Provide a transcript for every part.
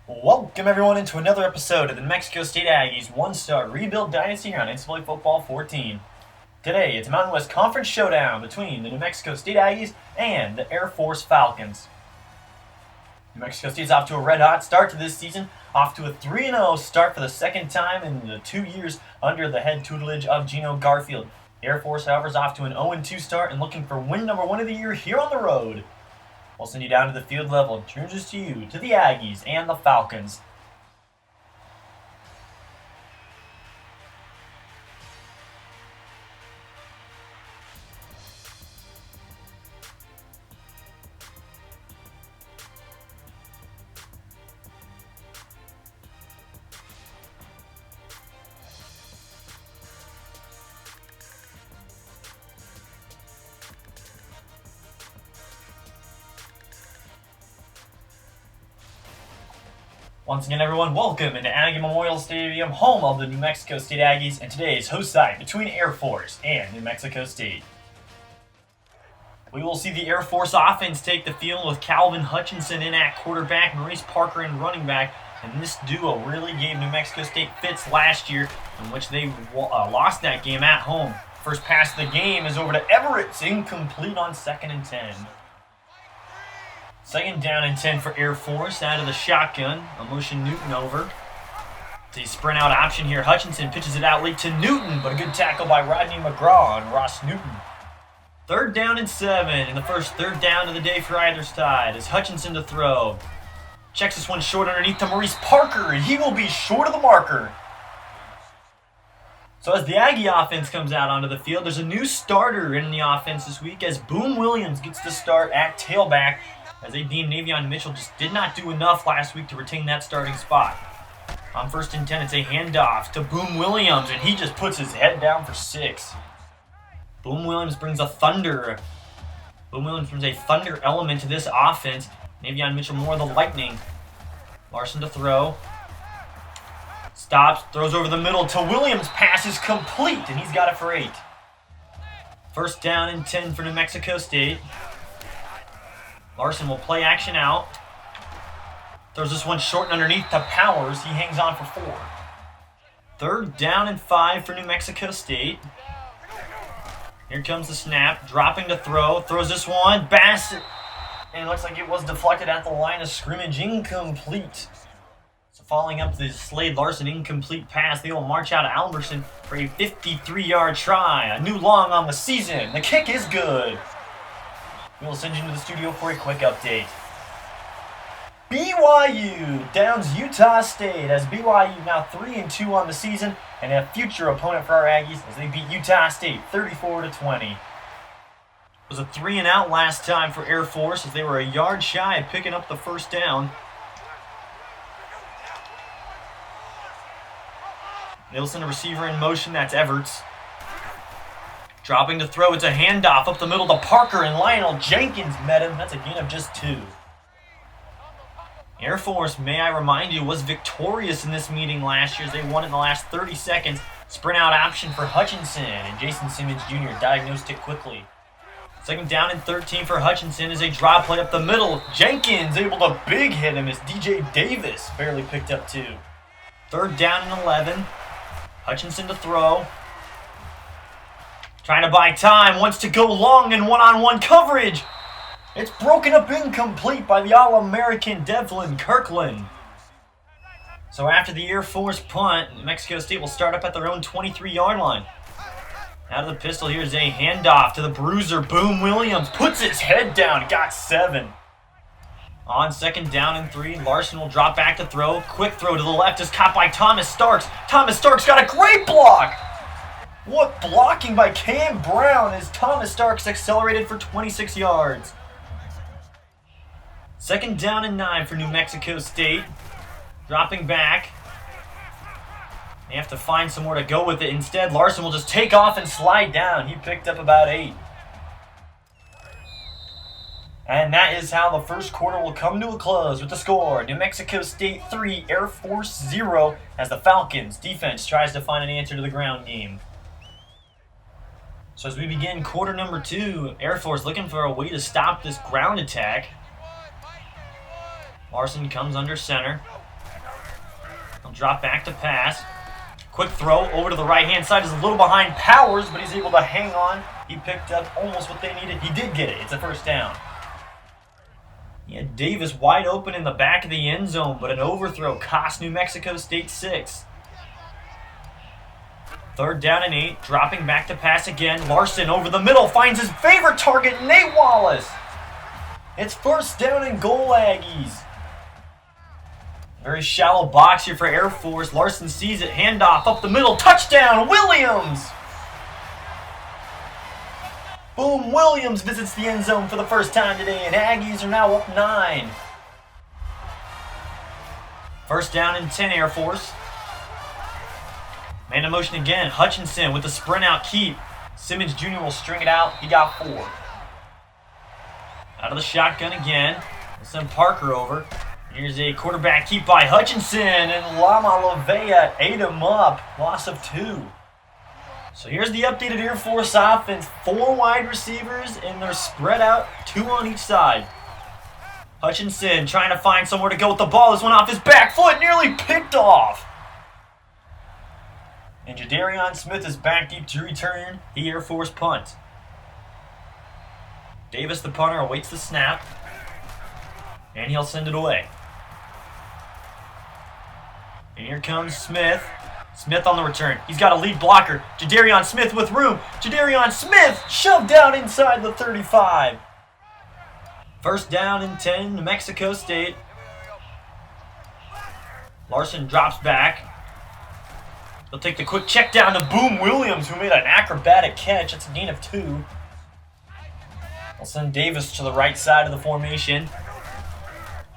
Welcome everyone into another episode of the New Mexico State Aggies one-star rebuild dynasty here on NCAA Football 14. Today, it's a Mountain West Conference showdown between the New Mexico State Aggies and the Air Force Falcons. New Mexico State's off to a red-hot start to this season, off to a 3-0 start for the second time in the 2 years under the head tutelage of Gino Garfield. The Air Force, however, is off to an 0-2 start and looking for win number 1 of the year here on the road. We'll send you down to the field level and introduce to you to the Aggies and the Falcons. Once again, everyone, welcome into Aggie Memorial Stadium, home of the New Mexico State Aggies, and today's host site between Air Force and New Mexico State. We will see the Air Force offense take the field with Calvin Hutchinson in at quarterback, Maurice Parker in running back, and this duo really gave New Mexico State fits last year, in which they lost that game at home. First pass of the game is over to Everett, it's incomplete on 2nd and 10. Second down and 10 for Air Force out of the shotgun. A motion Newton over. It's a sprint out option here. Hutchinson pitches it out late to Newton, but a good tackle by Rodney McGraw and Ross Newton. Third down and 7, and the first third down of the day for either side is Hutchinson to throw. Checks this one short underneath to Maurice Parker, and he will be short of the marker. So as the Aggie offense comes out onto the field, there's a new starter in the offense this week as Boom Williams gets the start at tailback, as they deemed Navion Mitchell just did not do enough last week to retain that starting spot. On 1st and 10, it's a handoff to Boom Williams, and he just puts his head down for 6. Boom Williams brings a thunder element to this offense. Navion Mitchell more the lightning. Larson to throw. Stops, throws over the middle to Williams. Pass is complete, and he's got it for 8. First down and 10 for New Mexico State. Larson will play action out. Throws this one short and underneath to Powers. He hangs on for 4. Third down and 5 for New Mexico State. Here comes the snap. Dropping to throw. Throws this one. Bassett. And it looks like it was deflected at the line of scrimmage. Incomplete. So following up the Slade Larson incomplete pass, they will march out of Alberson for a 53-yard try. A new long on the season. The kick is good. We will send you to the studio for a quick update. BYU downs Utah State as BYU now 3-2 on the season and a future opponent for our Aggies as they beat Utah State 34-20. It was a 3-and-out last time for Air Force as they were a yard shy of picking up the first down. They'll send a receiver in motion, that's Everts. Dropping to throw, it's a handoff up the middle to Parker, and Lionel Jenkins met him. That's a gain of just 2. Air Force, may I remind you, was victorious in this meeting last year as they won it in the last 30 seconds. Sprint out option for Hutchinson, and Jason Simmons Jr. diagnosed it quickly. Second down and 13 for Hutchinson is a drop play up the middle. Jenkins able to big hit him as DJ Davis barely picked up 2. Third down and 11. Hutchinson to throw. Trying to buy time, wants to go long in one-on-one coverage. It's broken up incomplete by the All-American Devlin Kirkland. So after the Air Force punt, Mexico State will start up at their own 23-yard line. Out of the pistol, here's a handoff to the bruiser, Boom Williams. Puts his head down, got 7. On 2nd down and 3, Larson will drop back to throw. Quick throw to the left is caught by Thomas Starks. Thomas Starks got a great block. What blocking by Cam Brown as Thomas Starks accelerated for 26 yards. Second down and 9 for New Mexico State. Dropping back. They have to find somewhere to go with it. Instead, Larson will just take off and slide down. He picked up about 8. And that is how the first quarter will come to a close with the score. New Mexico State 3, Air Force 0, as the Falcons defense tries to find an answer to the ground game. So as we begin quarter number 2, Air Force looking for a way to stop this ground attack. Larson comes under center. drop back to pass. Quick throw over to the right-hand side is a little behind Powers, but he's able to hang on. He picked up almost what they needed. He did get it. It's a first down. He had Davis wide open in the back of the end zone, but an overthrow cost New Mexico State 6. 3rd down and 8. Dropping back to pass again. Larson over the middle finds his favorite target, Nate Wallace. It's 1st down and goal, Aggies. Very shallow box here for Air Force. Larson sees it. Handoff up the middle. Touchdown, Williams! Boom, Williams visits the end zone for the first time today, and Aggies are now up 9. 1st down and 10, Air Force. Man in motion again. Hutchinson with the sprint out keep. Simmons Jr. will string it out. He got 4. Out of the shotgun again. We'll send Parker over. Here's a quarterback keep by Hutchinson, and Lama Lavea ate him up. Loss of 2. So here's the updated Air Force offense. 4 wide receivers, and they're spread out, 2 on each side. Hutchinson trying to find somewhere to go with the ball. This one off his back foot, nearly picked off. And Jadarian Smith is back deep to return the Air Force punt. Davis, the punter, awaits the snap, and he'll send it away. And here comes Smith. Smith on the return. He's got a lead blocker. Jadarian Smith with room. Jadarian Smith shoved down inside the 35. 1st down and 10, New Mexico State. Larson drops back. He'll take the quick check down to Boom Williams, who made an acrobatic catch. It's a gain of 2. We'll send Davis to the right side of the formation.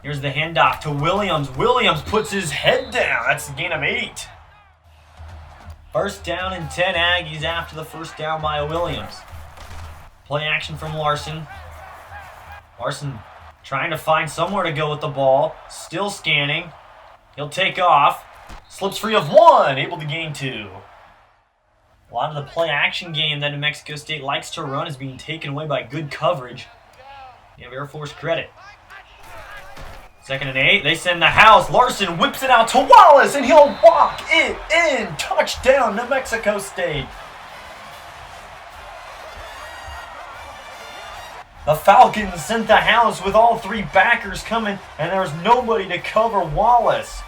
Here's the handoff to Williams. Williams puts his head down. That's a gain of 8. 1st down and 10, Aggies after the 1st down by Williams. Play action from Larson. Larson trying to find somewhere to go with the ball. Still scanning. He'll take off. Slips free of 1. Able to gain 2. A lot of the play action game that New Mexico State likes to run is being taken away by good coverage. Give Air Force credit. 2nd and 8. They send the house. Larson whips it out to Wallace, and he'll walk it in. Touchdown, New Mexico State. The Falcons sent the house with all 3 backers coming, and there's nobody to cover Wallace.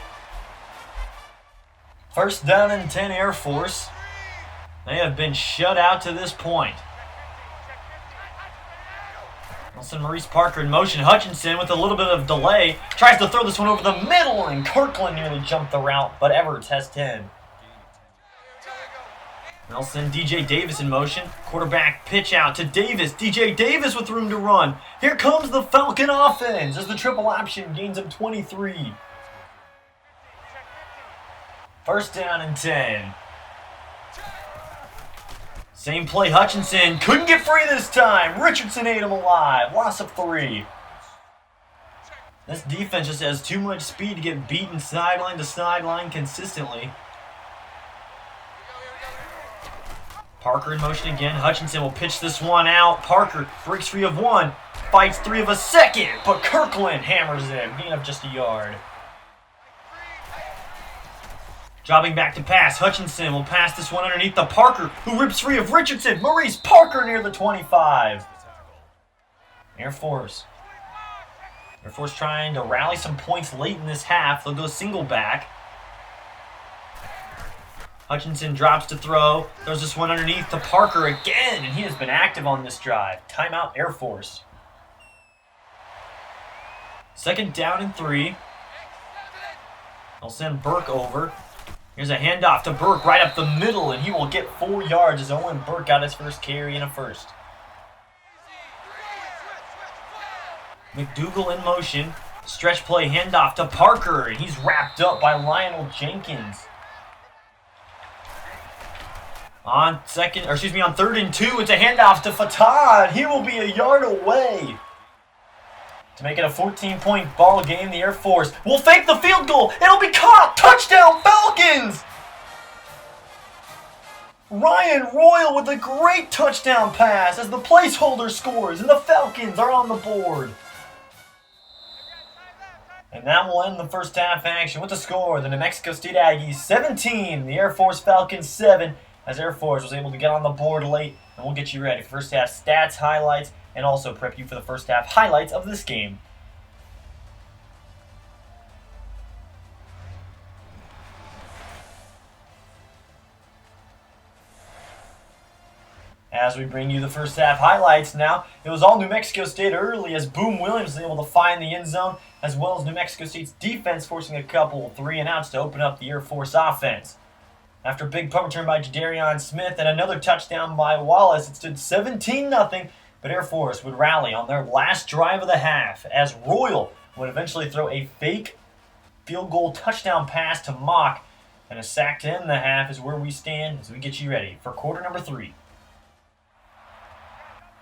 1st down and 10, Air Force. They have been shut out to this point. Wilson Maurice Parker in motion. Hutchinson with a little bit of delay. Tries to throw this one over the middle, and Kirkland nearly jumped the route, but Everts has 10. Nelson, DJ Davis in motion. Quarterback pitch out to Davis. DJ Davis with room to run. Here comes the Falcon offense as the triple option gains him 23. 1st down and 10. Same play, Hutchinson. Couldn't get free this time. Richardson ate him alive. Loss of 3. This defense just has too much speed to get beaten sideline to sideline consistently. Parker in motion again. Hutchinson will pitch this one out. Parker breaks free of 1. Fights 3 of a second. But Kirkland hammers him. Gain of just a yard. Dropping back to pass, Hutchinson will pass this one underneath the Parker, who rips free of Richardson. Maurice Parker near the 25. Air Force. Air Force trying to rally some points late in this half. They'll go single back. Hutchinson drops to throw. Throws this one underneath to Parker again, and he has been active on this drive. Timeout, Air Force. 2nd down and 3. They'll send Burke over. Here's a handoff to Burke right up the middle, and he will get 4 yards as Owen Burke got his first carry in a 1st. McDougal in motion. Stretch play handoff to Parker, and he's wrapped up by Lionel Jenkins. On 3rd and 2, it's a handoff to Fatah. He will be a yard away. To make it a 14-point ball game, the Air Force will fake the field goal. It'll be caught. Touchdown, Falcons! Ryan Royal with a great touchdown pass as the placeholder scores, and the Falcons are on the board. And that will end the first half action with the score. The New Mexico State Aggies 17, the Air Force Falcons 7, as Air Force was able to get on the board late. And we'll get you ready for first half stats, highlights, and also prep you for the first half highlights of this game. As we bring you the first half highlights now, it was all New Mexico State early as Boom Williams was able to find the end zone, as well as New Mexico State's defense forcing a couple 3-and-outs to open up the Air Force offense. After a big punt return by Jadarian Smith and another touchdown by Wallace, it stood 17-0, but Air Force would rally on their last drive of the half as Royal would eventually throw a fake field goal touchdown pass to Mock, and a sack to end the half is where we stand as we get you ready for quarter number 3.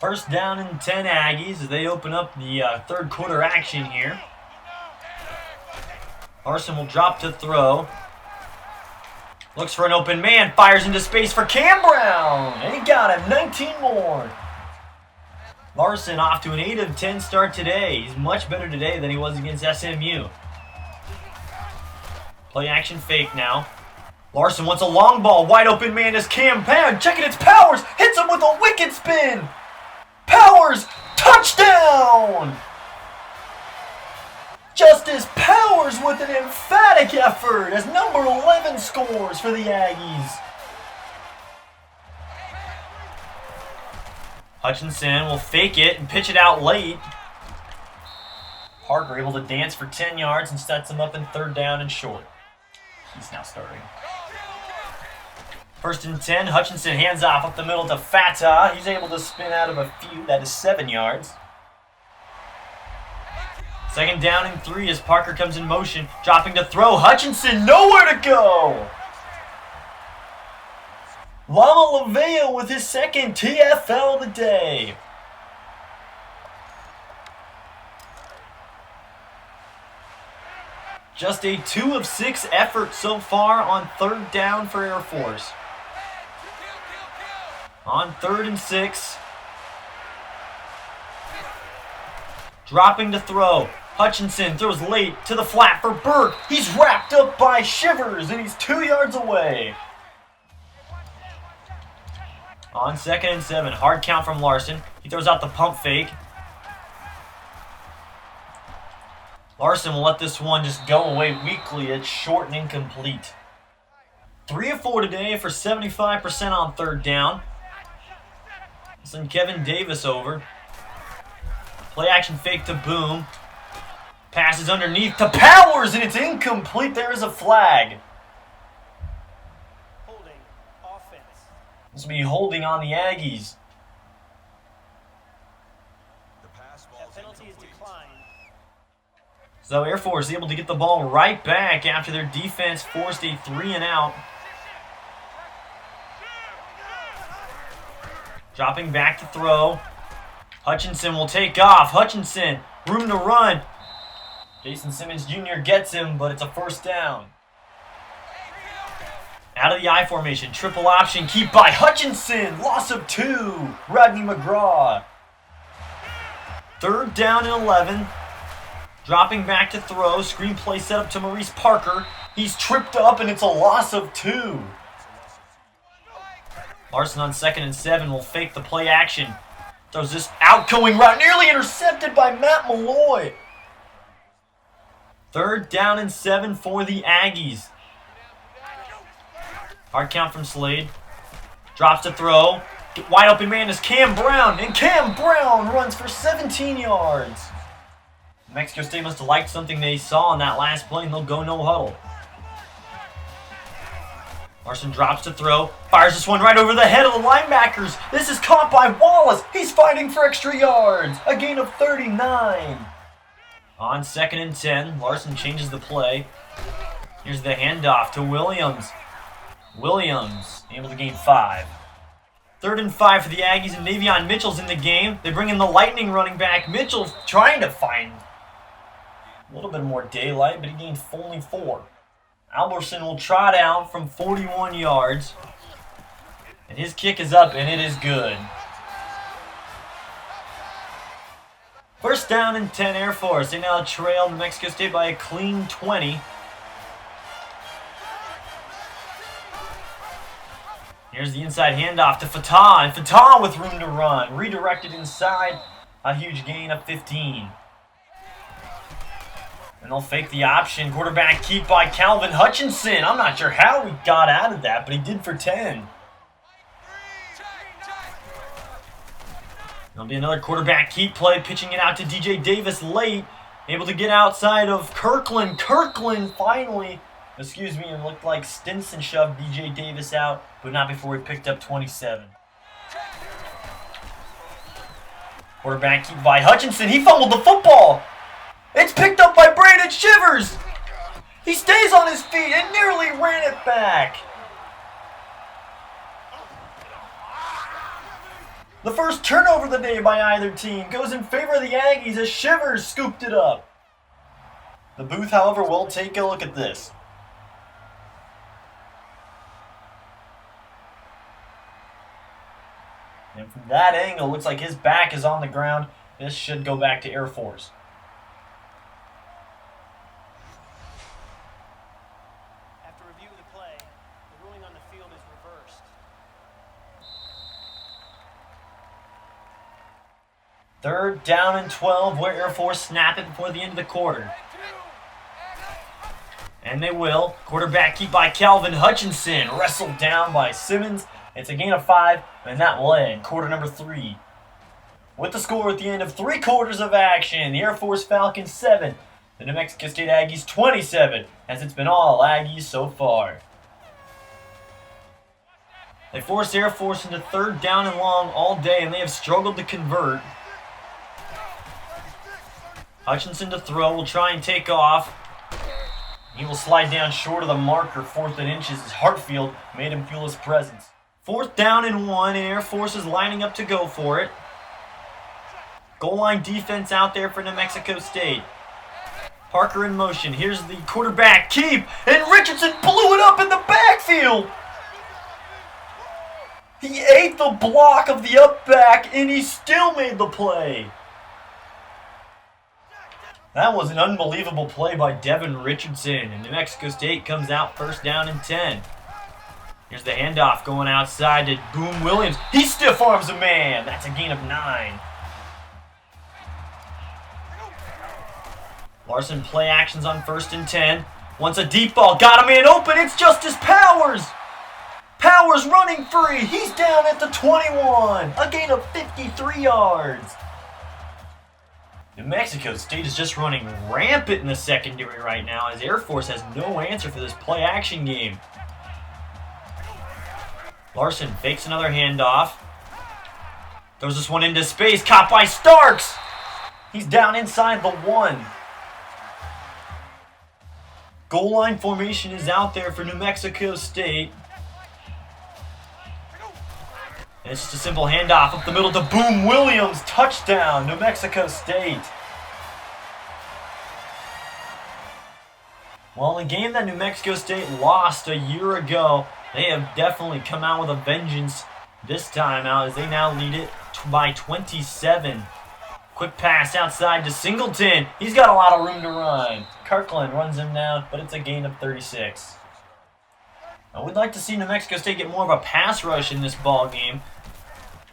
First down and 10 Aggies as they open up the third quarter action here. Larson will drop to throw. Looks for an open man, fires into space for Cam Brown, and he got him, 19 more. Larson off to an 8 of 10 start today. He's much better today than he was against SMU. Play action fake now. Larson wants a long ball, wide open man is Cam Brown, checking its Powers, hits him with a wicked spin. Powers, touchdown! Justice Powers with an emphatic effort as number 11 scores for the Aggies. Hutchinson will fake it and pitch it out late. Parker able to dance for 10 yards and sets him up in third down and short. He's now starting. First and 10, Hutchinson hands off up the middle to Fatah. He's able to spin out of a few. That is 7 yards. Second down and 3 as Parker comes in motion, dropping to throw. Hutchinson, nowhere to go! Lama Laveo with his second TFL of the day. Just a 2 of 6 effort so far on third down for Air Force. On 3rd and 6. Dropping to throw. Hutchinson throws late to the flat for Burke. He's wrapped up by Shivers and he's 2 yards away. On 2nd and 7. Hard count from Larson. He throws out the pump fake. Larson will let this one just go away weakly. It's short and incomplete. 3 of 4 today for 75% on third down. Send Kevin Davis over. Play action fake to Boom. Passes underneath to Powers and it's incomplete. There is a flag. Holding offense. This will be holding on the Aggies. That penalty is declined. So Air Force is able to get the ball right back after their defense forced a 3-and-out. Dropping back to throw. Hutchinson will take off. Hutchinson, room to run. Jason Simmons Jr. gets him, but it's a first down. Out of the I formation, triple option, keep by Hutchinson. Loss of 2. Rodney McGraw. Third down and 11. Dropping back to throw. Screenplay set up to Maurice Parker. He's tripped up and it's a loss of 2. Larson on 2nd and 7 will fake the play action. Throws this outgoing route, nearly intercepted by Matt Malloy. Third down and 7 for the Aggies. Hard count from Slade. Drops to throw. Wide open man is Cam Brown, and Cam Brown runs for 17 yards. Mexico State must have liked something they saw on that last play, and they'll go no huddle. Larson drops to throw, fires this one right over the head of the linebackers. This is caught by Wallace. He's fighting for extra yards. A gain of 39. On 2nd and 10, Larson changes the play. Here's the handoff to Williams. Williams able to gain 5. 3rd and 5 for the Aggies, and Navion Mitchell's in the game. They bring in the Lightning running back. Mitchell's trying to find a little bit more daylight, but he gained only 4. Alberson will trot out from 41 yards. And his kick is up, and it is good. First down and 10 Air Force. They now trail New Mexico State by a clean 20. Here's the inside handoff to Fatah. And Fatah with room to run. Redirected inside. A huge gain of 15. And they'll fake the option. Quarterback keep by Calvin Hutchinson. I'm not sure how he got out of that, but he did for 10. There'll be another quarterback keep play, pitching it out to DJ Davis late. Able to get outside of Kirkland. Kirkland finally, it looked like Stinson shoved DJ Davis out, but not before he picked up 27. Quarterback keep by Hutchinson. He fumbled the football. It's picked up by Brandon Shivers. He stays on his feet and nearly ran it back. The first turnover of the day by either team goes in favor of the Aggies as Shivers scooped it up. The booth, however, will take a look at this. And from that angle, looks like his back is on the ground. This should go back to Air Force. After reviewing the play, the ruling on the field is reversed. Third down and 12, where Air Force snap it before the end of the quarter. And they will. Quarterback keep by Calvin Hutchinson. Wrestled down by Simmons. It's a gain of 5, and that will end quarter number 3. With the score at the end of 3 quarters of action, the Air Force Falcons 7, the New Mexico State Aggies 27, as it's been all Aggies so far. They forced Air Force into third down and long all day, and they have struggled to convert. Hutchinson to throw, will try and take off. He will slide down short of the marker, 4th and inches, as Hartfield made him feel his presence. 4th down and 1, and Air Force is lining up to go for it. Goal line defense out there for New Mexico State. Parker in motion. Here's the quarterback keep, and Richardson blew it up in the backfield. He ate the block of the up back, and he still made the play. That was an unbelievable play by Devin Richardson, and New Mexico State comes out first down and 10. Here's the handoff going outside to Boom Williams. He stiff arms a man. That's a gain of 9. Larson play actions on 1st and 10. Wants a deep ball. Got a man open. It's Justice Powers. Powers running free. He's down at the 21. A gain of 53 yards. New Mexico State is just running rampant in the secondary right now as Air Force has no answer for this play action game. Larson fakes another handoff. Throws this one into space. Caught by Starks. He's down inside the 1. Goal line formation is out there for New Mexico State. And it's just a simple handoff up the middle to Boom Williams. Touchdown, New Mexico State. Well, in a game that New Mexico State lost a year ago, they have definitely come out with a vengeance this time out as they now lead it by 27. Quick pass outside to Singleton. He's got a lot of room to run. Kirkland runs him down, but it's a gain of 36. I would like to see New Mexico State get more of a pass rush in this ball game.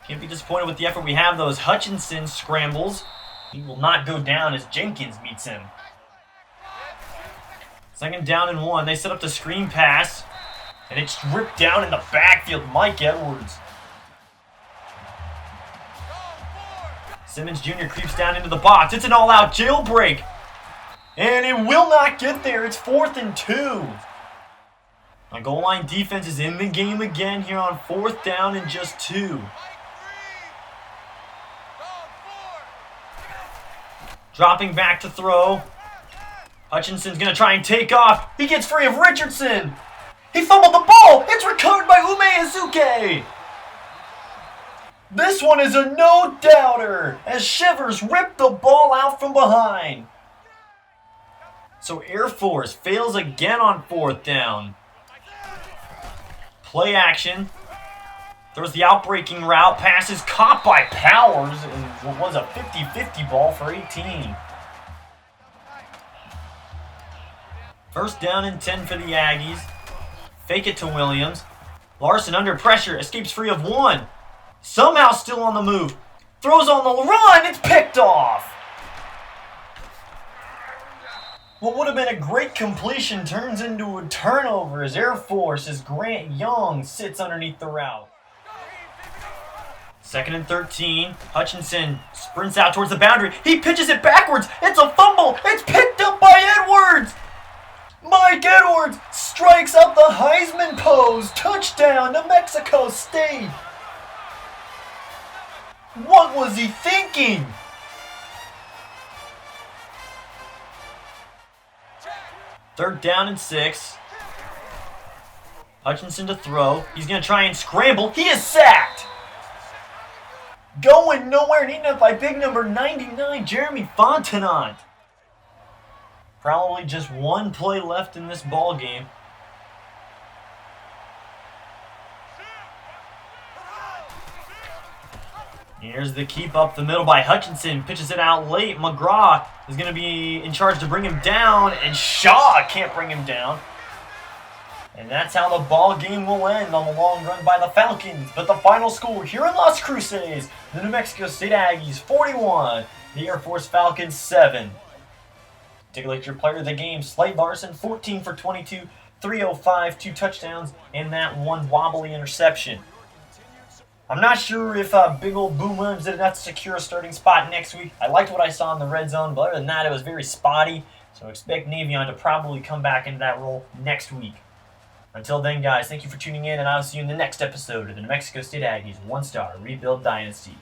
Can't be disappointed with the effort we have. Those Hutchinson scrambles. He will not go down as Jenkins meets him. 2nd down and 1. They set up the screen pass. And it's ripped down in the backfield. Mike Edwards. Simmons Jr. creeps down into the box. It's an all-out jailbreak. And it will not get there. It's 4th and 2. My goal line defense is in the game again here on 4th down and just 2. Dropping back to throw. Hutchinson's going to try and take off. He gets free of Richardson. He fumbled the ball. It's recovered by Ume Izuke. This one is a no-doubter as Shivers ripped the ball out from behind. So Air Force fails again on 4th down. Play action. Throws the outbreaking route. Pass is caught by Powers. And what was a 50-50 ball for 18. First down and 10 for the Aggies. Fake it to Williams. Larson under pressure, escapes free of one. Somehow still on the move. Throws on the run, it's picked off. What would have been a great completion turns into a turnover as Air Force as Grant Young sits underneath the route. Second and 13. Hutchinson sprints out towards the boundary. He pitches it backwards. It's a fumble. It's picked up by Edwards. Mike Edwards strikes out the Heisman pose. Touchdown to Mexico State. What was he thinking? Third down and 6. Hutchinson to throw. He's going to try and scramble. He is sacked. Going nowhere, and eaten up by big number 99, Jeremy Fontenot. Probably just one play left in this ball game. Here's the keep up the middle by Hutchinson. Pitches it out late. McGraw is going to be in charge to bring him down, and Shaw can't bring him down. And that's how the ball game will end on the long run by the Falcons. But the final score here in Las Cruces, the New Mexico State Aggies 41, the Air Force Falcons 7. Take a look at your player of the game. Slade Larson, 14 for 22, 305, 2 touchdowns, and that one wobbly interception. I'm not sure if big old Boom Williams did enough to secure a starting spot next week. I liked what I saw in the red zone, but other than that, it was very spotty. So expect Navion to probably come back into that role next week. Until then, guys, thank you for tuning in, and I'll see you in the next episode of the New Mexico State Aggies One-Star Rebuild Dynasty.